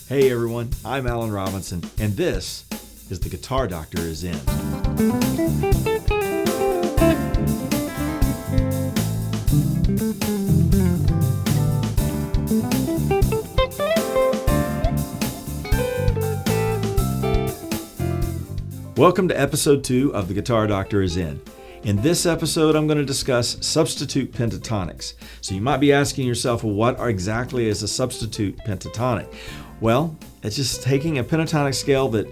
Hey everyone, I'm Alan Robinson, and this is The Guitar Doctor is In. Welcome to episode 2 of The Guitar Doctor is In. In this episode, I'm going to discuss substitute pentatonics. So you might be asking yourself, well, what exactly is a substitute pentatonic? Well, it's just taking a pentatonic scale that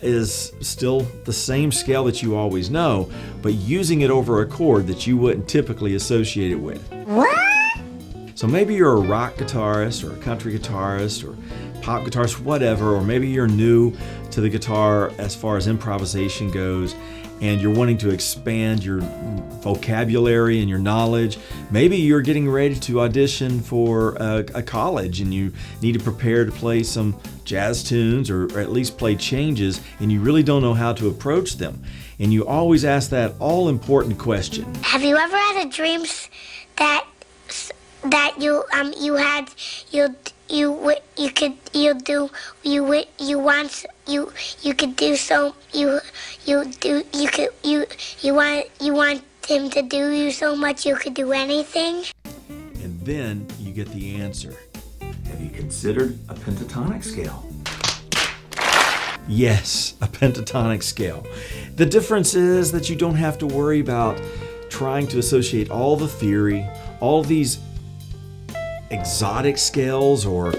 is still the same scale that you always know, but using it over a chord that you wouldn't typically associate it with. What? So maybe you're a rock guitarist or a country guitarist or pop guitarist, whatever, or maybe you're new to the guitar as far as improvisation goes, and you're wanting to expand your vocabulary and your knowledge. Maybe you're getting ready to audition for a college and you need to prepare to play some jazz tunes or at least play changes, and you really don't know how to approach them. And you always ask that all-important question. Have you ever had a dream that you want him to do you so much you could do anything? And then you get the answer. Have you considered a pentatonic scale? Yes, a pentatonic scale. The difference is that you don't have to worry about trying to associate all the theory, all these exotic scales or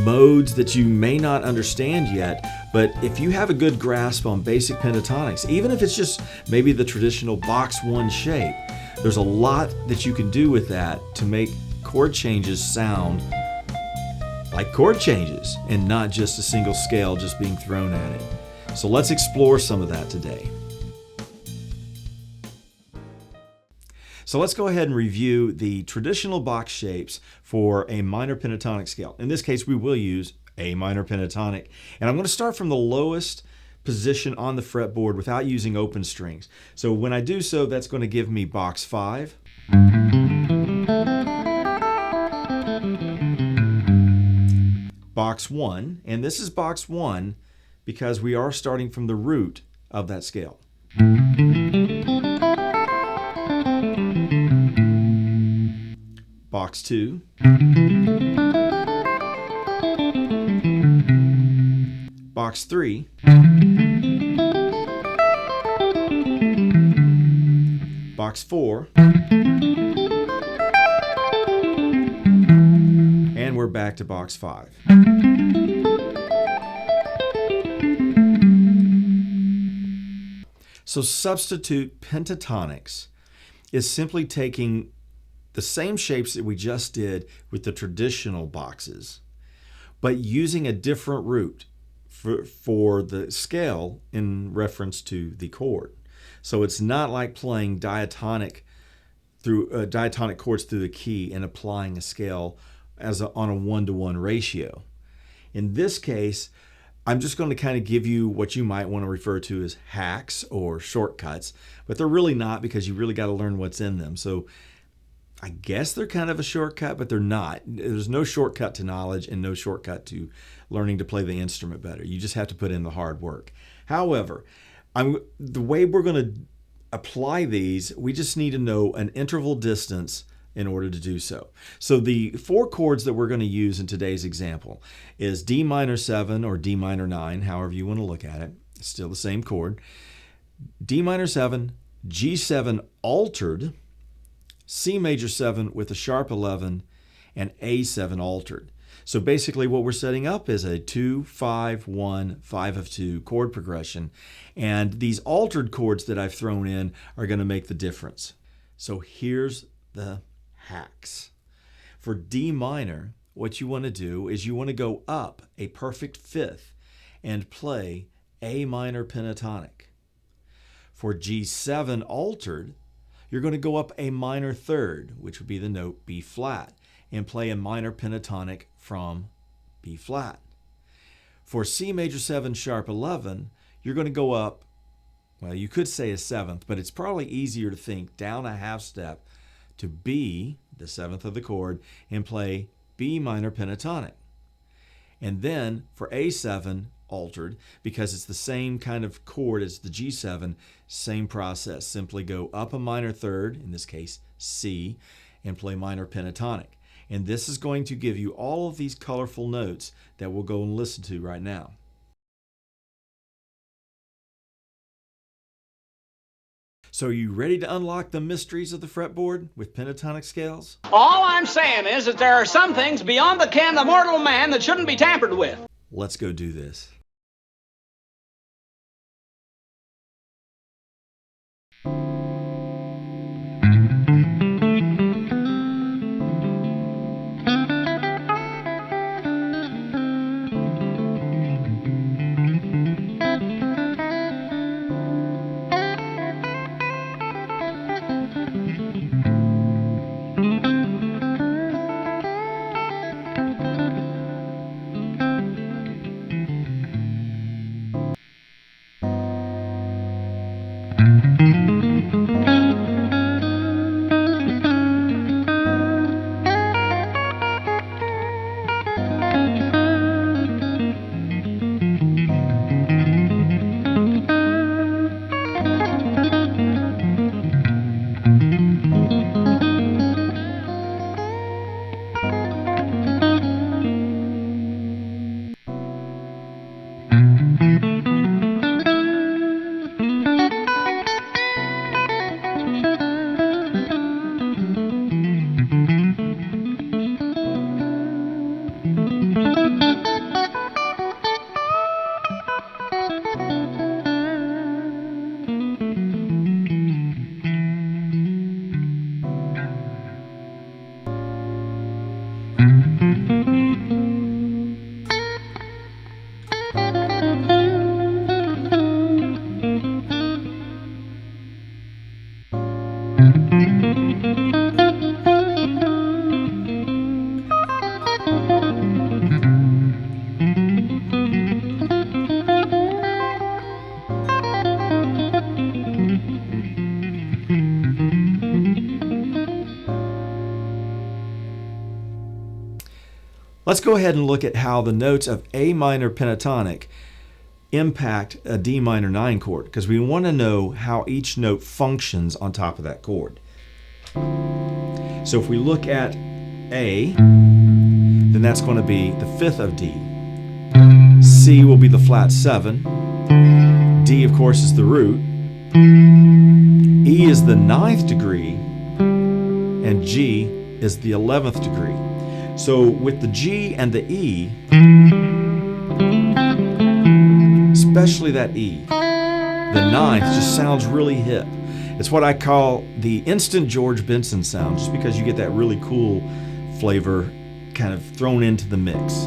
modes that you may not understand yet. But if you have a good grasp on basic pentatonics, even if it's just maybe the traditional box one shape, there's a lot that you can do with that to make chord changes sound like chord changes and not just a single scale just being thrown at it. So let's explore some of that today. So let's go ahead and review the traditional box shapes for a minor pentatonic scale. In this case, we will use A minor pentatonic. And I'm going to start from the lowest position on the fretboard without using open strings. So when I do so, that's going to give me box 5. Box 1, and this is box 1 because we are starting from the root of that scale. Box 2, box 3, box 4, and we're back to box 5. So substitute pentatonics is simply taking the same shapes that we just did with the traditional boxes, but using a different root for the scale in reference to the chord. So it's not like playing diatonic chords through the key and applying a scale on a 1-to-1 ratio. In this case, I'm just going to kind of give you what you might want to refer to as hacks or shortcuts, but they're really not, because you really got to learn what's in them. So I guess they're kind of a shortcut, but they're not. There's no shortcut to knowledge and no shortcut to learning to play the instrument better. You just have to put in the hard work. However, the way we're going to apply these, we just need to know an interval distance in order to do so. So the 4 chords that we're going to use in today's example is D minor 7 or D minor 9, however you want to look at it. It's still the same chord. D minor 7, G7 altered, C major 7 with a sharp 11, and A7 altered. So basically what we're setting up is a 2, 5, 1, 5 of 2 chord progression, and these altered chords that I've thrown in are going to make the difference. So here's the hacks. For D minor, what you want to do is you want to go up a perfect fifth and play A minor pentatonic. For G7 altered, you're going to go up a minor third, which would be the note B flat, and play a minor pentatonic from B flat. For C major 7 sharp 11, you're going to go up, well, you could say a seventh, but it's probably easier to think down a half step to B, the seventh of the chord, and play B minor pentatonic. And then for A7 altered, because it's the same kind of chord as the G7, same process. Simply go up a minor third, in this case C, and play minor pentatonic. And this is going to give you all of these colorful notes that we'll go and listen to right now. So are you ready to unlock the mysteries of the fretboard with pentatonic scales? All I'm saying is that there are some things beyond the ken of mortal man that shouldn't be tampered with. Let's go do this. Let's go ahead and look at how the notes of A minor pentatonic impact a D minor 9 chord, because we want to know how each note functions on top of that chord. So if we look at A, then that's going to be the 5th of D. C will be the flat 7. D, of course, is the root. E is the 9th degree, and G is the 11th degree. So with the G and the E, especially that E, the 9th just sounds really hip. It's what I call the instant George Benson sound, just because you get that really cool flavor kind of thrown into the mix.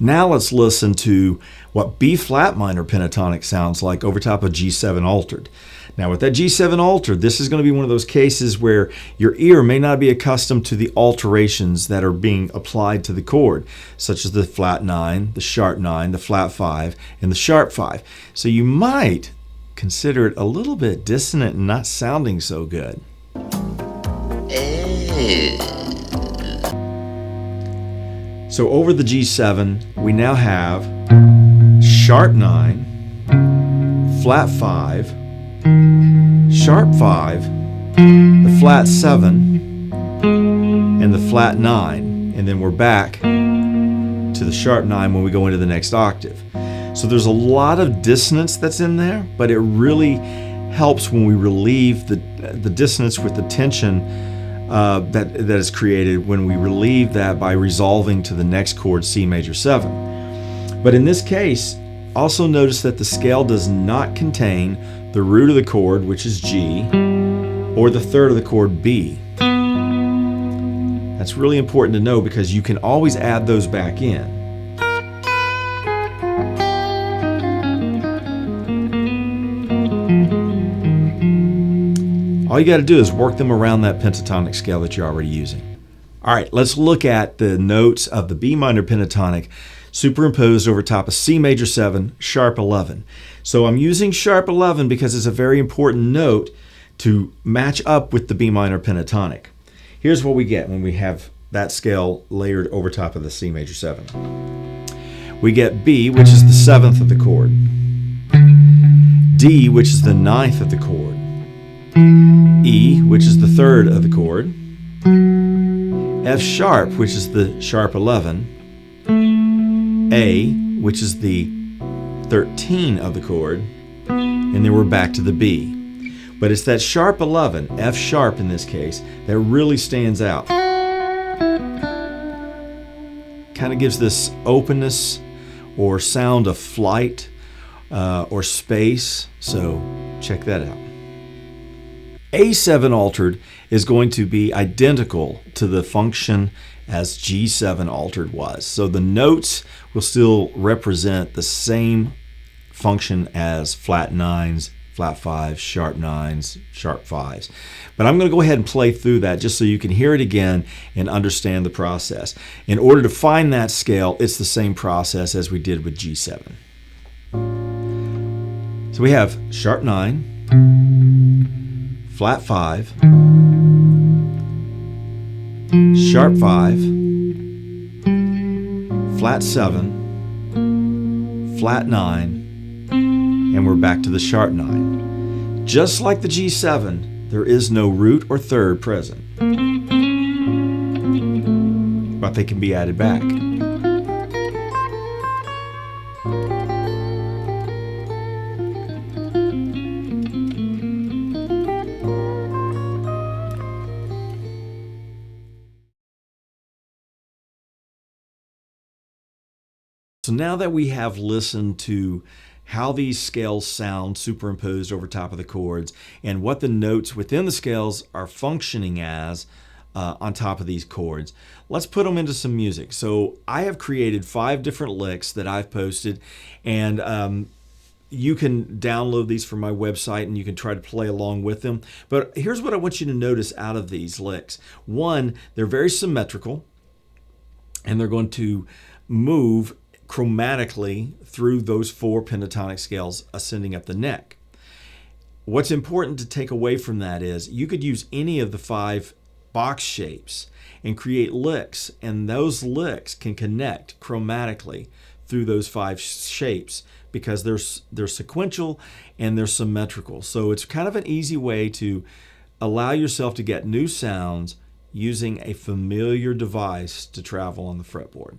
Now let's listen to what B flat minor pentatonic sounds like over top of G7 altered. Now with that G7 altered, this is going to be one of those cases where your ear may not be accustomed to the alterations that are being applied to the chord, such as the flat 9, the sharp 9, the flat 5, and the sharp 5. So you might consider it a little bit dissonant and not sounding so good. So over the G7, we now have sharp 9, flat 5, sharp 5, the flat 7, and the flat 9, and then we're back to the sharp 9 when we go into the next octave. So there's a lot of dissonance that's in there, but it really helps when we relieve the dissonance with the tension that is created when we relieve that by resolving to the next chord, C major 7. But in this case, also notice that the scale does not contain the root of the chord, which is G, or the third of the chord, B. That's really important to know because you can always add those back in. All you got to do is work them around that pentatonic scale that you're already using. All right, let's look at the notes of the B minor pentatonic superimposed over top of C major 7, sharp 11. So I'm using sharp 11 because it's a very important note to match up with the B minor pentatonic. here's what we get when we have that scale layered over top of the C major 7. We get B, which is the 7th of the chord, D, which is the 9th of the chord, E, which is the 3rd of the chord, F sharp, which is the sharp 11, A, which is the 13 of the chord, and then we're back to the B. But it's that sharp 11, F sharp in this case, that really stands out. Kind of gives this openness or sound of flight or space. So check that out. A7 altered is going to be identical to the function as G7 altered was. So the notes will still represent the same function as flat 9s, flat 5s, sharp 9s, sharp 5s. But I'm going to go ahead and play through that just so you can hear it again and understand the process. In order to find that scale, it's the same process as we did with G7. So we have sharp 9, flat 5, sharp 5, flat 7, flat 9, and we're back to the sharp 9. Just like the G7, there is no root or third present, but they can be added back. So now that we have listened to how these scales sound superimposed over top of the chords and what the notes within the scales are functioning as on top of these chords, let's put them into some music. So I have created 5 different licks that I've posted, and you can download these from my website and you can try to play along with them. But here's what I want you to notice out of these licks. One, they're very symmetrical, and they're going to move chromatically through those 4 pentatonic scales ascending up the neck. What's important to take away from that is you could use any of the 5 box shapes and create licks, and those licks can connect chromatically through those 5 shapes because they're sequential and they're symmetrical. So it's kind of an easy way to allow yourself to get new sounds using a familiar device to travel on the fretboard.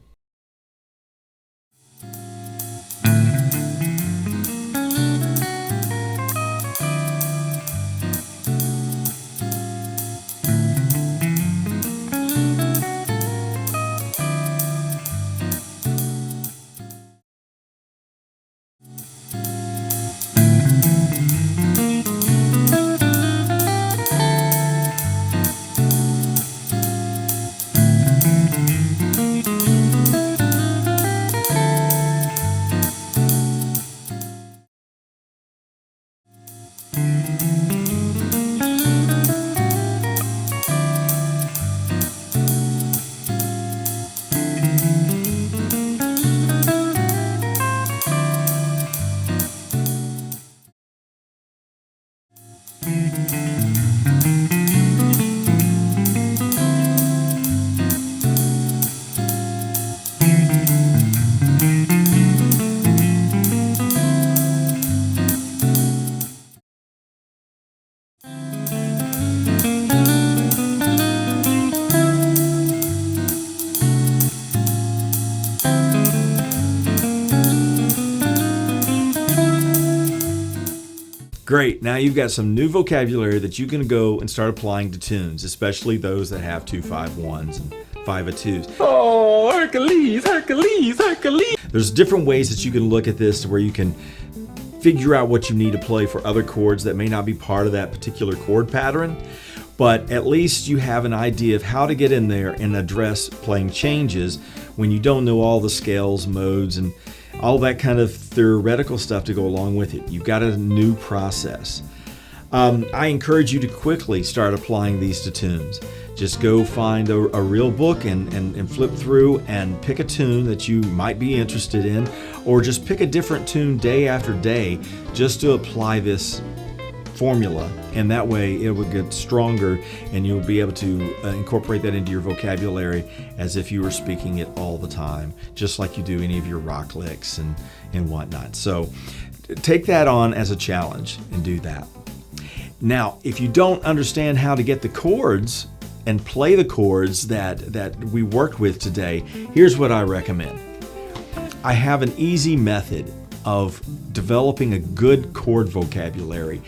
Great. Now you've got some new vocabulary that you can go and start applying to tunes, especially those that have 2-5-1s and 5-2s. Oh, Hercules, Hercules, Hercules. There's different ways that you can look at this where you can figure out what you need to play for other chords that may not be part of that particular chord pattern, but at least you have an idea of how to get in there and address playing changes when you don't know all the scales, modes, and all that kind of theoretical stuff to go along with it. You've got a new process. I encourage you to quickly start applying these to tunes. Just go find a real book and flip through and pick a tune that you might be interested in, or just pick a different tune day after day just to apply this formula, and that way it will get stronger and you'll be able to incorporate that into your vocabulary as if you were speaking it all the time, just like you do any of your rock licks and whatnot. So take that on as a challenge and do that. Now, if you don't understand how to get the chords and play the chords that we worked with today, here's what I recommend. I have an easy method of developing a good chord vocabulary,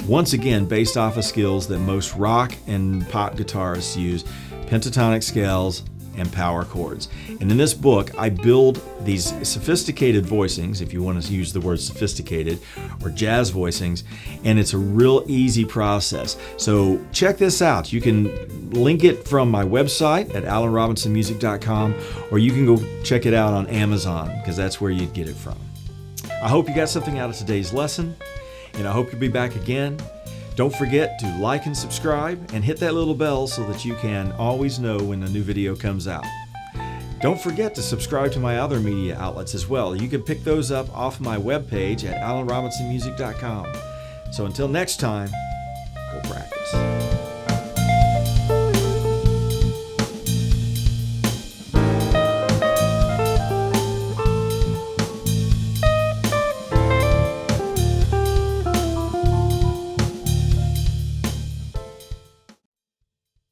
once again based off of skills that most rock and pop guitarists use: pentatonic scales and power chords. And in this book, I build these sophisticated voicings, if you want to use the word sophisticated, or jazz voicings, and it's a real easy process. So check this out. You can link it from my website at alanrobinsonmusic.com, or you can go check it out on Amazon, because that's where you'd get it from. I hope you got something out of today's lesson, and I hope you'll be back again. Don't forget to like and subscribe and hit that little bell so that you can always know when a new video comes out. Don't forget to subscribe to my other media outlets as well. You can pick those up off my webpage at alanrobinsonmusic.com. So until next time, go practice.